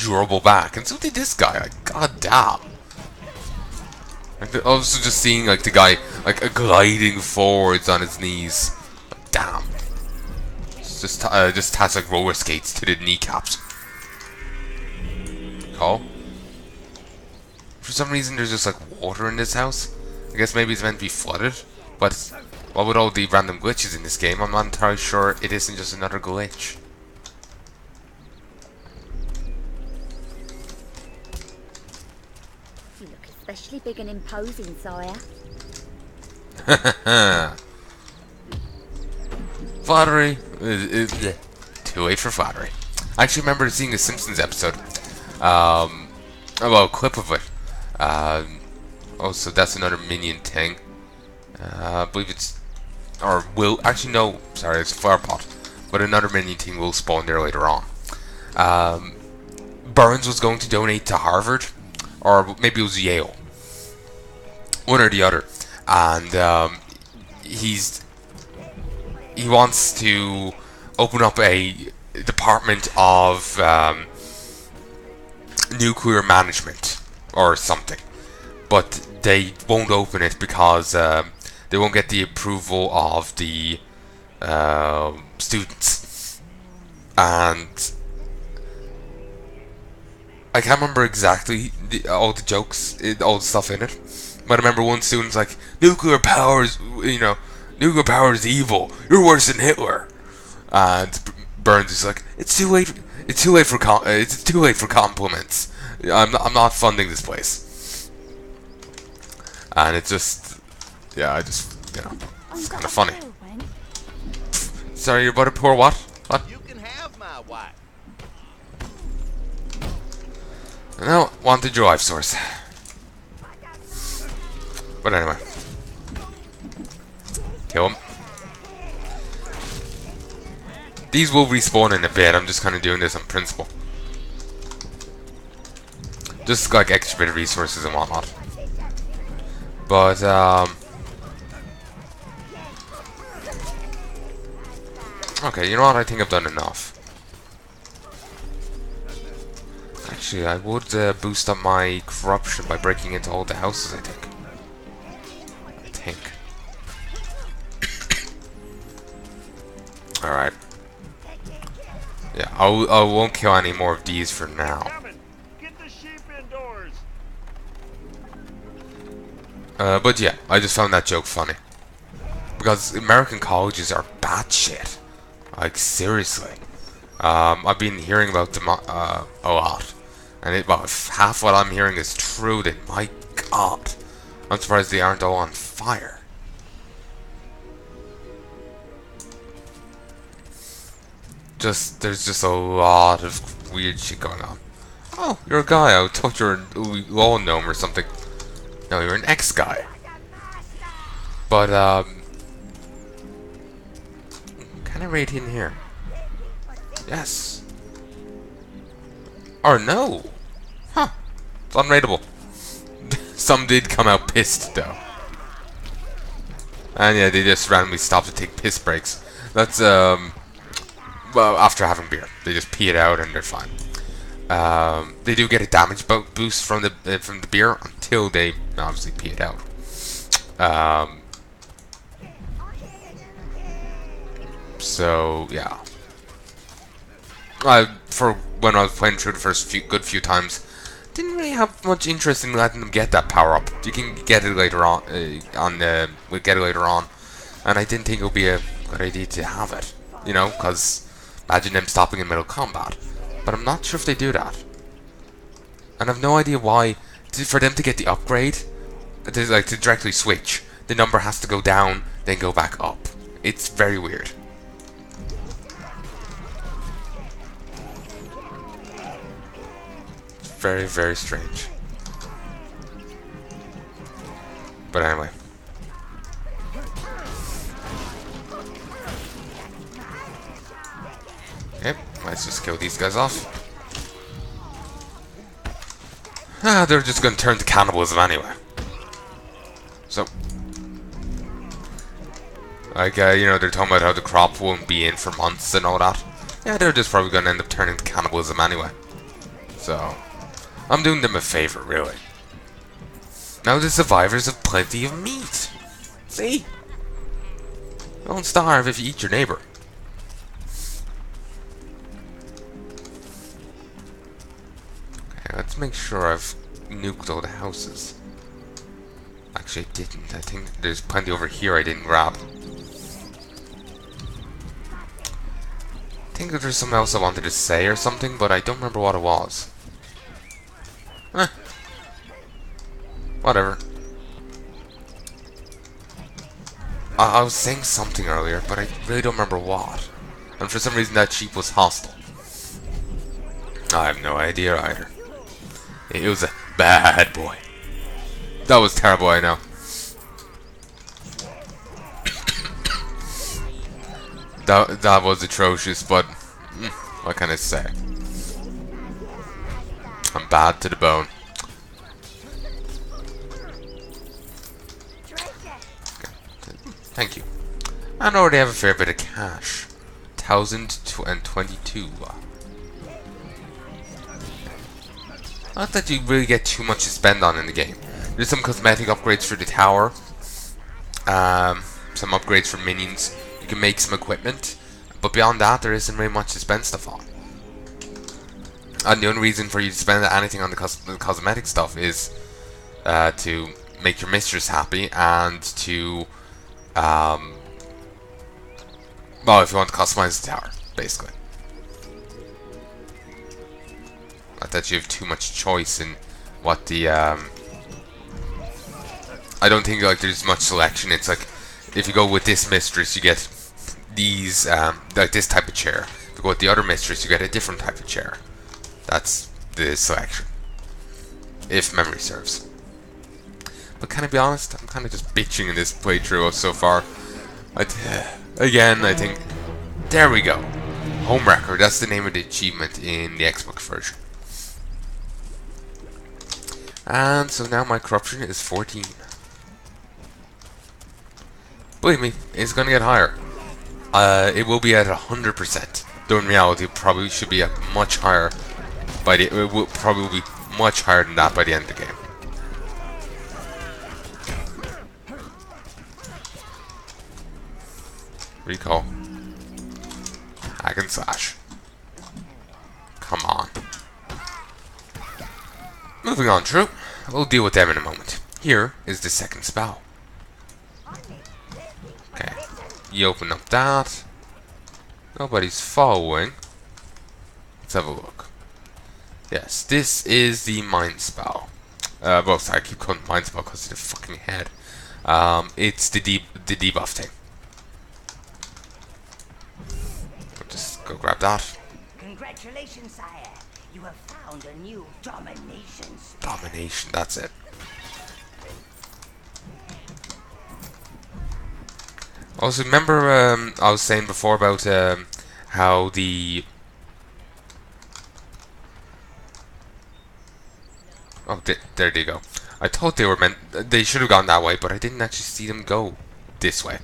durable back, and so did this guy. Like, god damn. Like, also just seeing like the guy like gliding forwards on his knees. Like, damn. It's just attach like roller skates to the kneecaps. Oh. For some reason, there's just like water in this house. I guess maybe it's meant to be flooded, but what with all the random glitches in this game, I'm not entirely sure it isn't just another glitch. You look especially big and imposing, sire. Flattery. Too late for flattery. I actually remember seeing a Simpsons episode. Well, a clip of it. Oh, so that's another minion thing. I believe it's... Or will... Actually, no. Sorry, it's a flower pot. But another minion thing will spawn there later on. Burns was going to donate to Harvard. Or maybe it was Yale. One or the other. And he wants to open up a department of nuclear management or something, but they won't open it because they won't get the approval of the students. And I can't remember exactly all the jokes, all the stuff in it, but I remember one student's like, nuclear power is evil. You're worse than Hitler. And Burns is like, it's too late. It's too late for compliments. I'm not funding this place. And it's just, yeah, it's kind of funny. Sorry, you're about to pour what? What? You can have my wife. No, wanted your life source. But anyway. Kill him. These will respawn in a bit. I'm just kind of doing this on principle. Just like extra bit of resources and whatnot. But, okay, you know what? I think I've done enough. Actually, I would boost up my corruption by breaking into all the houses, I think. Alright. Yeah, I won't kill any more of these for now. Get the sheep indoors. But yeah, I just found that joke funny. Because American colleges are batshit. Like, seriously. I've been hearing about them a lot. And if half what I'm hearing is true, then my god. I'm surprised they aren't all on fire. There's just a lot of weird shit going on. Oh, you're a guy. I thought you were a law gnome or something. No, you're an ex-guy. But, can I raid in here? Yes. Or no. Huh. It's unraidable. Some did come out pissed, though. And yeah, they just randomly stopped to take piss breaks. That's, well, after having beer. They just pee it out and they're fine. They do get a damage boost from the beer until they obviously pee it out. So yeah. For when I was playing through the first good few times, didn't really have much interest in letting them get that power up. You can get it later on. We'll get it later on, and I didn't think it would be a good idea to have it. You know, because imagine them stopping in middle combat. But I'm not sure if they do that. And I've no idea why. For them to get the upgrade, to directly switch, the number has to go down, then go back up. It's very weird. It's very, very strange. But anyway. Yep, let's just kill these guys off. They're just gonna turn to cannibalism anyway. So, like, they're talking about how the crop won't be in for months and all that. Yeah, they're just probably gonna end up turning to cannibalism anyway. So, I'm doing them a favor, really. Now the survivors have plenty of meat. See? Don't starve if you eat your neighbor. Okay, let's make sure I've nuked all the houses. Actually, I didn't. I think there's plenty over here I didn't grab. I think that there's something else I wanted to say or something, but I don't remember what it was. Whatever. I was saying something earlier, but I really don't remember what. And for some reason that sheep was hostile. I have no idea either. It was a bad boy. That was terrible, I know. That was atrocious, but what can I say? I'm bad to the bone. Thank you. I already have a fair bit of cash. 1,022. Not that you really get too much to spend on in the game. There's some cosmetic upgrades for the tower. Some upgrades for minions. You can make some equipment. But beyond that, there isn't really much to spend stuff on. And the only reason for you to spend anything on the cosmetic stuff is to make your mistress happy and to well, if you want to customize the tower, basically. Not that you have too much choice in what the I don't think like there's much selection. It's like if you go with this mistress, you get these like this type of chair. If you go with the other mistress, you get a different type of chair. That's the selection, if memory serves. But can I be honest? I'm kind of just bitching in this playthrough so far. Again, I think... There we go. Home record. That's the name of the achievement in the Xbox version. And so now my corruption is 14. Believe me, it's going to get higher. It will be at 100%. Though in reality, it probably should be at much higher. It will probably be much higher than that by the end of the game. Recall. Hack and slash. Come on. Moving on, true. We'll deal with them in a moment. Here is the second spell. Okay. You open up that. Nobody's following. Let's have a look. Yes, this is the mind spell. Well, sorry, I keep calling it mind spell because of the fucking head. It's the debuff thing. Just go grab that. Congratulations, sire. You have found a new domination spell. Domination, that's it. Also, remember I was saying before about how the... Oh, there they go. I thought they were they should have gone that way, but I didn't actually see them go this way.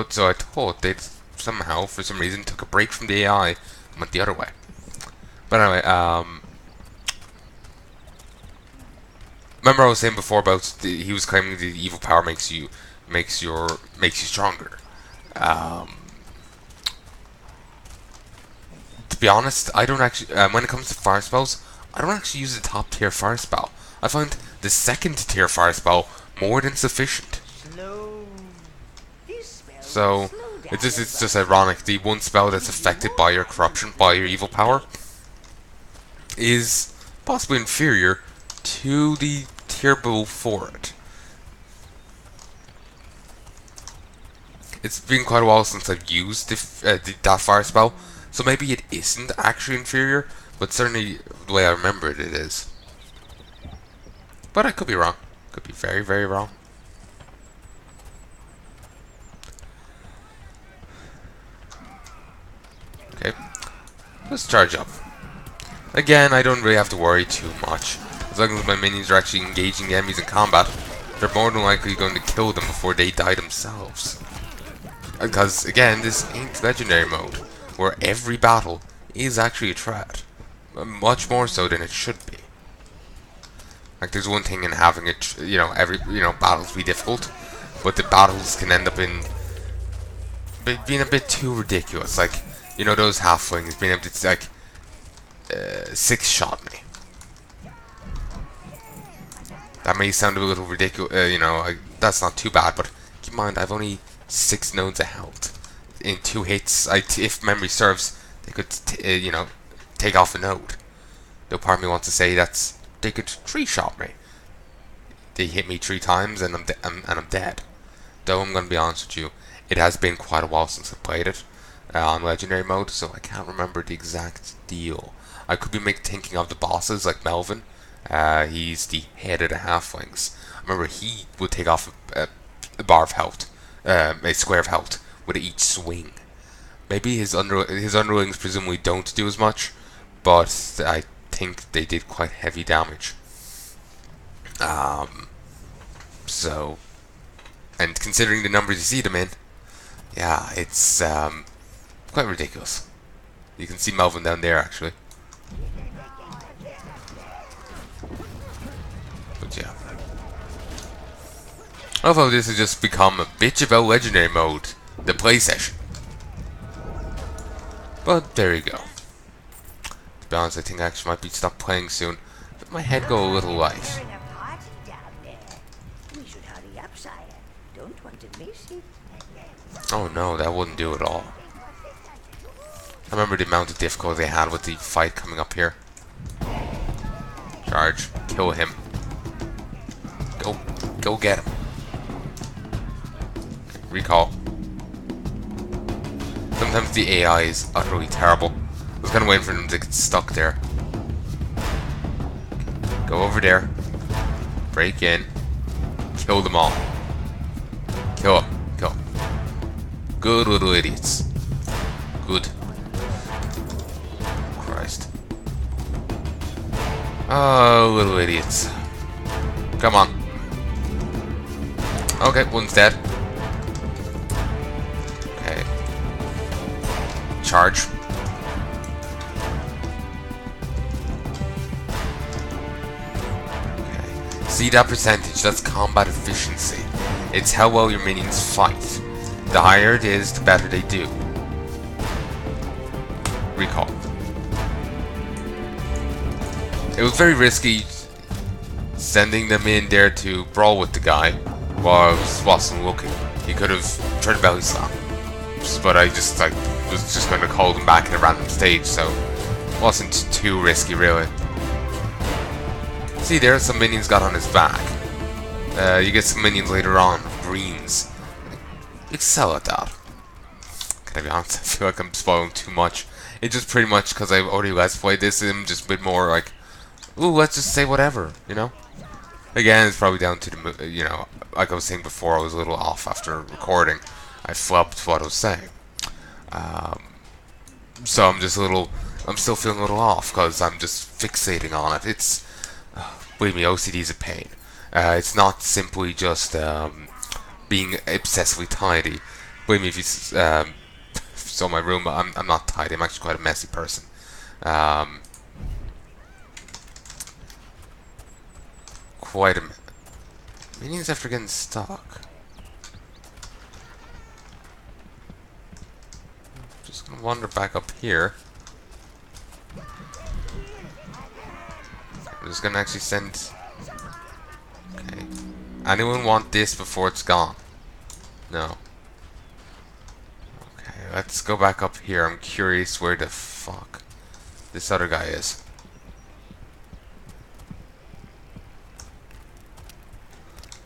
So I thought they'd somehow, for some reason, took a break from the AI and went the other way. But anyway, remember I was saying before about he was claiming the evil power makes you stronger. To be honest, I don't actually. When it comes to fire spells, I don't actually use a top tier fire spell. I find the second tier fire spell more than sufficient. So it's just ironic. The one spell that's affected by your corruption, by your evil power, is possibly inferior to the tier below for it. It's been quite a while since I've used that fire spell, so maybe it isn't actually inferior, but certainly the way I remember it, it is. But I could be wrong. Could be very, very wrong. Okay, let's charge up. Again, I don't really have to worry too much. As long as my minions are actually engaging the enemies in combat, they're more than likely going to kill them before they die themselves. Because, again, this ain't legendary mode, where every battle is actually a threat. much more so than it should be. Like, there's one thing in having it, battles be difficult, but the battles can end up being a bit too ridiculous. Like, those halflings being able to, like, six-shot me. That may sound a little ridiculous, that's not too bad, but keep in mind, I've only 6 nodes of health. In 2 hits, if memory serves, they could, take off a node. Though part of me wants to say they could 3-shot me. They hit me 3 times and I'm dead. Though I'm gonna be honest with you, it has been quite a while since I played it on legendary mode, so I can't remember the exact deal. I could be thinking of the bosses like Melvin. He's the head of the halflings. I remember he would take off a bar of health, a square of health with each swing. Maybe his underlings presumably don't do as much, but I think they did quite heavy damage. So, and considering the numbers you see them in, yeah, it's quite ridiculous. You can see Melvin down there actually. But yeah. Although this has just become a bitch about legendary mode, the play session. But there you go. To be honest, I think I actually might be stop playing soon. Let my head go a little light. Having a party down there. We should hurry up, sire. Don't want to miss it. Oh no, that wouldn't do at all. I remember the amount of difficulty I had with the fight coming up here. Charge. Kill him. Go get him. Okay, recall. Sometimes the AI is utterly terrible. I was kind of waiting for them to get stuck there. Go over there. Break in. Kill them all. Kill them. Kill them. Good little idiots. Good. Christ. Oh, little idiots. Come on. Okay, one's dead. Okay. Charge. Okay. See that percentage? That's combat efficiency. It's how well your minions fight. The higher it is, the better they do. Recall. It was very risky sending them in there to brawl with the guy while I wasn't looking. He could have tried to belly slap, but I just was just going to call them back at a random stage, so it wasn't too risky really. See there, some minions got on his back. You get some minions later on, greens. Excel at that. Can I be honest? I feel like I'm spoiling too much. It's just pretty much because I've already let's played this and I'm just a bit more like, ooh, let's just say whatever, Again, it's probably down to the, like I was saying before, I was a little off after recording. I flubbed what I was saying. So I'm still feeling a little off because I'm just fixating on it. It's, believe me, OCD is a pain. It's not simply just being obsessively tidy. Believe me, if you saw my room, I'm not tidy. I'm actually quite a messy person. Quite a minute. Minions after getting stuck. Just gonna wander back up here. I'm just gonna actually send. Okay. Anyone want this before it's gone? No. Okay, let's go back up here. I'm curious where the fuck this other guy is.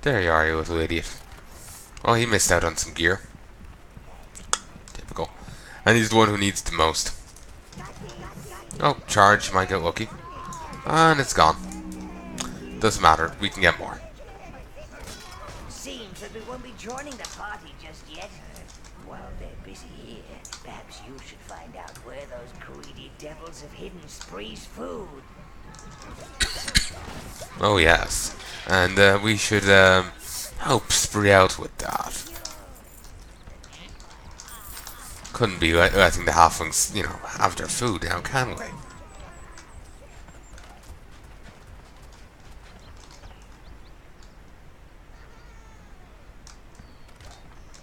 There you are, you little idiot. Oh, he missed out on some gear. Typical. And he's the one who needs the most. Oh, charge, might get lucky. And it's gone. Doesn't matter, we can get more. Seems that we won't be joining the party just yet. While they're busy here, perhaps you should find out where those greedy devils have hidden Spree's food. Oh yes. And we should help Spree out with that. Couldn't be letting the halflings, have their food now, can we?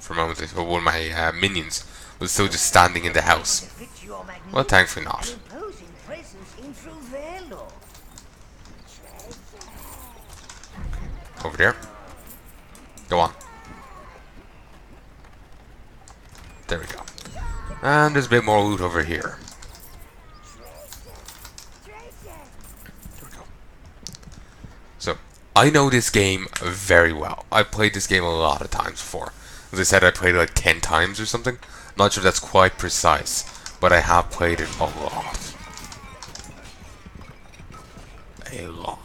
for a moment until one of my minions was still just standing in the house. To fit your Well, thankfully not. magnificent imposing presence in through their law. Over there. Go on. There we go. And there's a bit more loot over here. There we go. So, I know this game very well. I've played this game a lot of times before. As I said, I played it like 10 times or something. Not sure if that's quite precise, but I have played it a lot. A lot.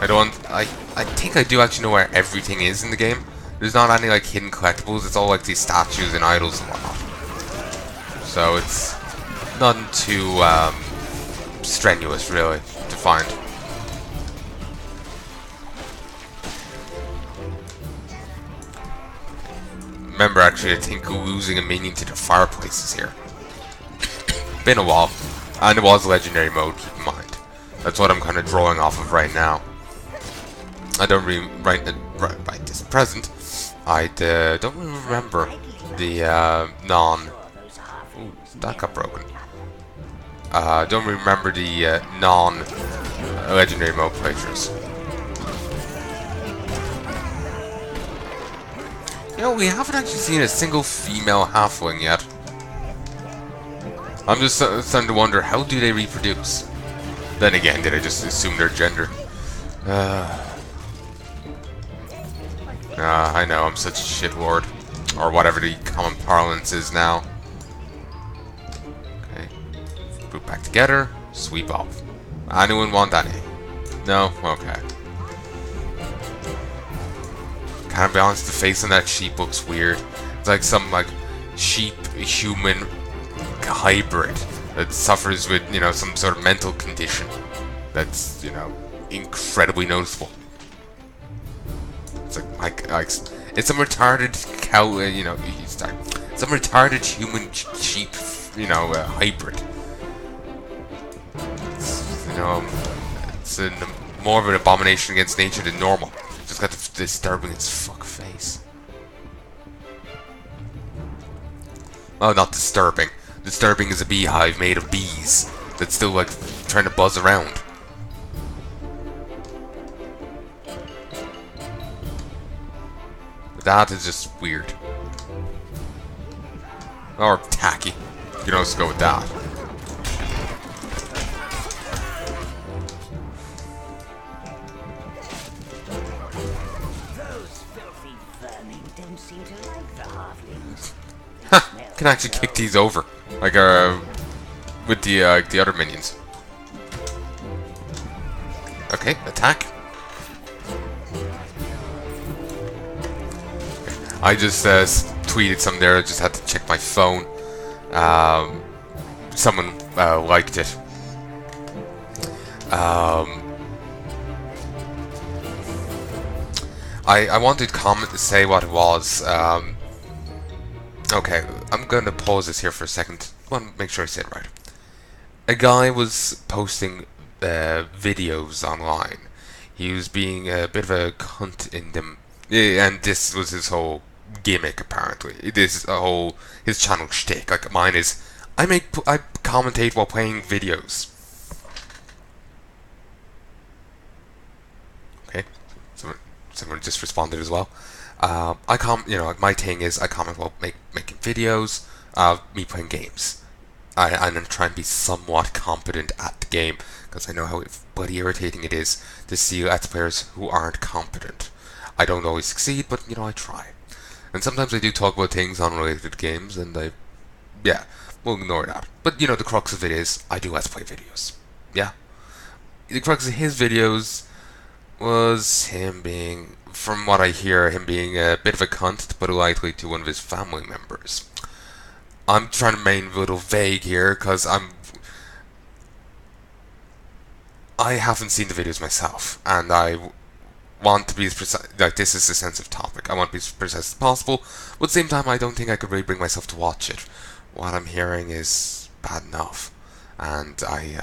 I think I do actually know where everything is in the game. There's not any like hidden collectibles, it's all like these statues and idols and whatnot. So it's nothing too strenuous really to find. Remember actually I think losing a minion to the fireplaces here. Been a while. And it was legendary mode, keep in mind. That's what I'm kind of drawing off of right now. I don't really right this present. I don't really remember the Ooh, that got broken. Don't really remember the non-legendary mode playthroughs. You know, we haven't actually seen a single female halfling yet. I'm just starting to wonder, how do they reproduce? Then again, did I just assume their gender? I know, I'm such a shitlord. Or whatever the common parlance is now. Okay. Put back together. Sweep off. Anyone want any? No? Okay. Can't be honest, the face on that sheep looks weird. It's like some, like, sheep-human hybrid that suffers with, you know, some sort of mental condition. That's, you know, incredibly noticeable. It's like it's some retarded cow, you know, some retarded human sheep, you know, hybrid. It's, you know, it's more of an abomination against nature than normal. Just got the disturbing its fuck face. Oh, not disturbing. Disturbing is a beehive made of bees that's still like trying to buzz around. That is just weird. Or tacky. You know, let's go with that. Those filthy vermin don't seem to like the halflings. Ha! Can actually kick these over. Like, with the other minions. Okay, attack. I just tweeted some there. I just had to check my phone. Someone liked it. I wanted to comment to say what it was. Okay, I'm going to pause this here for a second. I want to make sure I say it right. A guy was posting videos online. He was being a bit of a cunt in them. And this was his whole gimmick, apparently. This is his channel shtick. Like mine is, I commentate while playing videos. Okay, someone just responded as well. You know, my thing is I comment while making videos, me playing games. I'm trying to be somewhat competent at the game because I know how bloody irritating it is to see Let's Players who aren't competent. I don't always succeed, but you know, I try. And sometimes I do talk about things unrelated to games, and yeah, we'll ignore that. But you know, the crux of it is, I do Let's Play videos. Yeah. The crux of his videos was him being, from what I hear, him being a bit of a cunt to put it lightly to one of his family members. I'm trying to remain a little vague here, because I haven't seen the videos myself, and I want to be as precise. Like, this is a sensitive topic. I want to be as precise as possible, but at the same time, I don't think I could really bring myself to watch it. What I'm hearing is bad enough, and I